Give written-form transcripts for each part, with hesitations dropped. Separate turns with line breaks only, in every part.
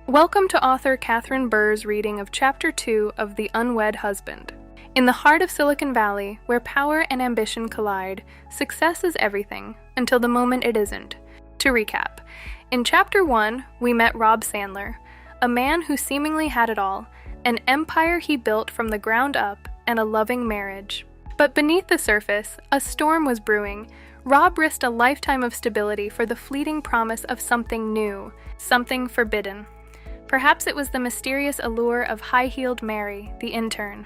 Welcome to author Catherine Burr's reading of Chapter 2 of The Unwed Husband. In the heart of Silicon Valley, where power and ambition collide, success is everything, until the moment it isn't. To recap, in Chapter 1, we met Rob Sandler, a man who seemingly had it all, an empire he built from the ground up, and a loving marriage. But beneath the surface, a storm was brewing. Rob risked a lifetime of stability for the fleeting promise of something new, something forbidden. Perhaps it was the mysterious allure of high-heeled Mary, the intern,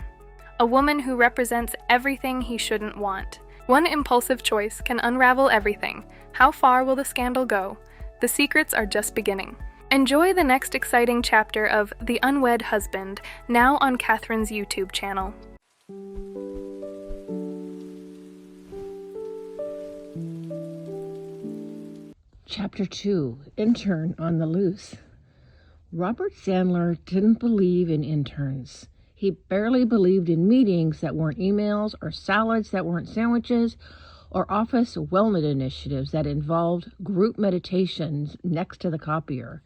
a woman who represents everything he shouldn't want. One impulsive choice can unravel everything. How far will the scandal go? The secrets are just beginning. Enjoy the next exciting chapter of The Unwed Husband, now on Catherine's YouTube channel.
Chapter 2, Intern on the Loose. Robert Sandler didn't believe in interns. He barely believed in meetings that weren't emails, or salads that weren't sandwiches, or office wellness initiatives that involved group meditations next to the copier.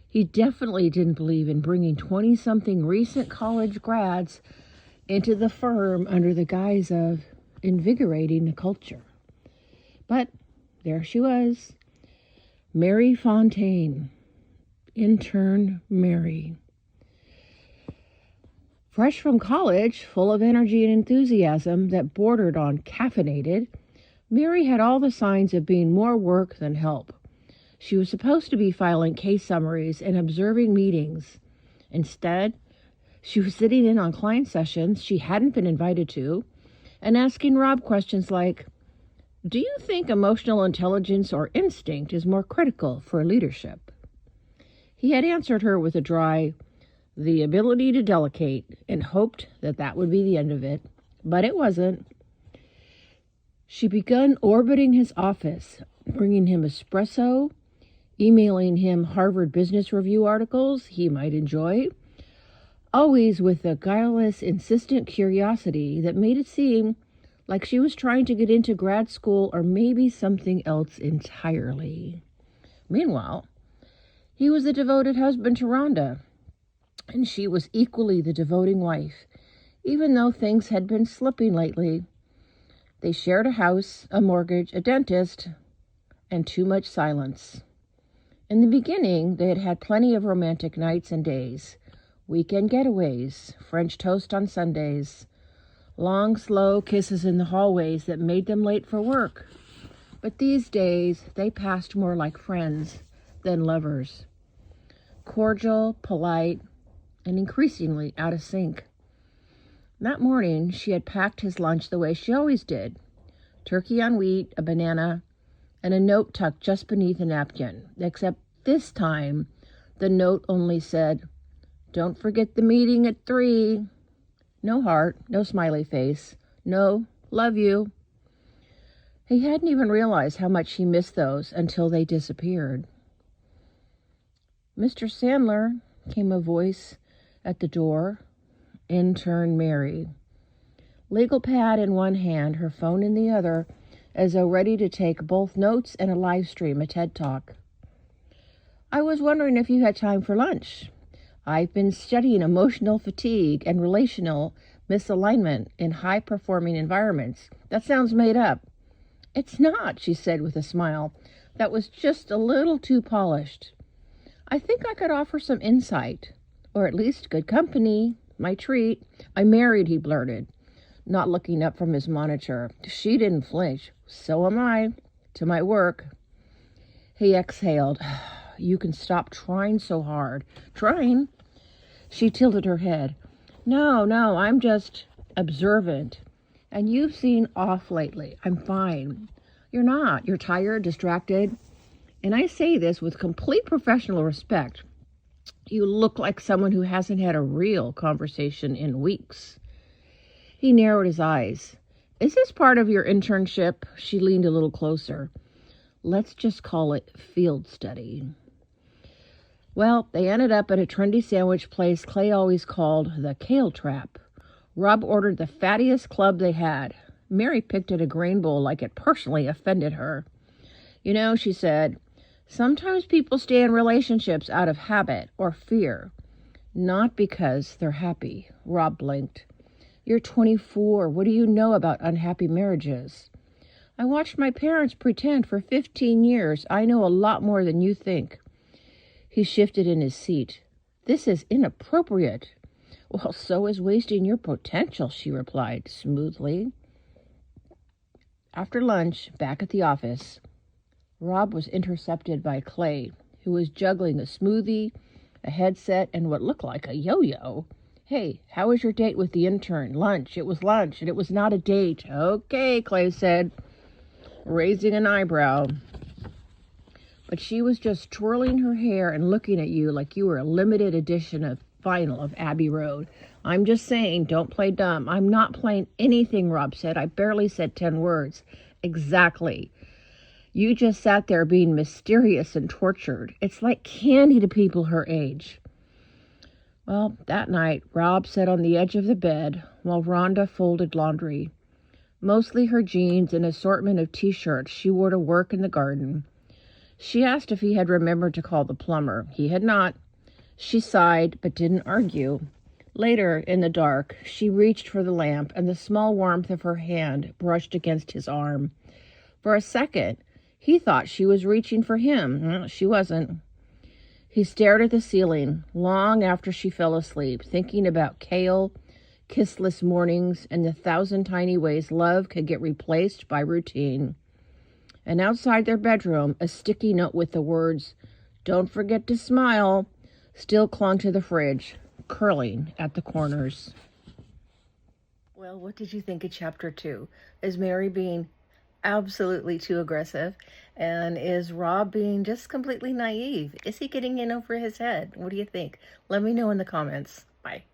He definitely didn't believe in bringing 20-something recent college grads into the firm under the guise of invigorating the culture. But there she was, Mary Fontaine. Intern Mary. Fresh from college, full of energy and enthusiasm that bordered on caffeinated, Mary had all the signs of being more work than help. She was supposed to be filing case summaries and observing meetings. Instead, she was sitting in on client sessions she hadn't been invited to and asking Rob questions like, "Do you think emotional intelligence or instinct is more critical for leadership?" He had answered her with a dry, "The ability to delegate," and hoped that would be the end of it. But it wasn't. She began orbiting his office, bringing him espresso, emailing him Harvard Business Review articles he might enjoy, always with a guileless, insistent curiosity that made it seem like she was trying to get into grad school or maybe something else entirely. Meanwhile, he was a devoted husband to Rhonda, and she was equally the devoting wife, even though things had been slipping lately. They shared a house, a mortgage, a dentist, and too much silence. In the beginning, they had had plenty of romantic nights and days, weekend getaways, French toast on Sundays, long, slow kisses in the hallways that made them late for work. But these days, they passed more like friends than lovers. Cordial, polite, and increasingly out of sync. That morning, she had packed his lunch the way she always did. Turkey on wheat, a banana, and a note tucked just beneath a napkin. Except this time, the note only said, "Don't forget the meeting at 3. No heart, no smiley face, no "love you." He hadn't even realized how much he missed those until they disappeared. "Mr. Sandler," came a voice at the door. Intern Mary. Legal pad in one hand, her phone in the other, as though ready to take both notes and a live stream, a TED Talk. "I was wondering if you had time for lunch. I've been studying emotional fatigue and relational misalignment in high-performing environments. That sounds made up." "It's not," she said with a smile that was just a little too polished. "I think I could offer some insight, or at least good company. My treat. I'm married," he blurted, not looking up from his monitor. She didn't flinch. "So am I. To my work." He exhaled. "You can stop trying so hard." "Trying?" She tilted her head. No, I'm just observant. And you've seen off lately. I'm fine." "You're not. You're tired, distracted. And I say this with complete professional respect. You look like someone who hasn't had a real conversation in weeks." He narrowed his eyes. "Is this part of your internship?" She leaned a little closer. "Let's just call it field study." Well, they ended up at a trendy sandwich place Clay always called the Kale Trap. Rob ordered the fattiest club they had. Mary picked at a grain bowl like it personally offended her. "You know," she said, Sometimes people stay in relationships out of habit or fear, not because they're happy. Rob blinked. You're 24. What do you know about unhappy marriages? I watched my parents pretend for 15 years. I know a lot more than you think. He shifted in his seat. This is inappropriate. Well, so is wasting your potential, she replied smoothly. After lunch, back at the office, Rob was intercepted by Clay, who was juggling a smoothie, a headset, and what looked like a yo-yo. Hey, how was your date with the intern? Lunch. It was lunch, and it was not a date. Okay, Clay said, raising an eyebrow. But she was just twirling her hair and looking at you like you were a limited edition of vinyl of Abbey Road. I'm just saying, don't play dumb. I'm not playing anything, Rob said. I barely said 10 words. Exactly. You just sat there being mysterious and tortured. It's like candy to people her age. Well, that night, Rob sat on the edge of the bed while Rhonda folded laundry. Mostly her jeans and assortment of t-shirts she wore to work in the garden. She asked if he had remembered to call the plumber. He had not. She sighed, but didn't argue. Later, in the dark, she reached for the lamp, and the small warmth of her hand brushed against his arm. For a second, he thought she was reaching for him. Well, she wasn't. He stared at the ceiling long after she fell asleep, thinking about kale, kissless mornings, and the 1,000 tiny ways love could get replaced by routine. And outside their bedroom, a sticky note with the words, "Don't forget to smile," still clung to the fridge, curling at the corners. Well, what did you think of chapter 2? Is Mary being absolutely too aggressive? And is Rob being just completely naive? Is he getting in over his head? What do you think? Let me know in the comments. Bye.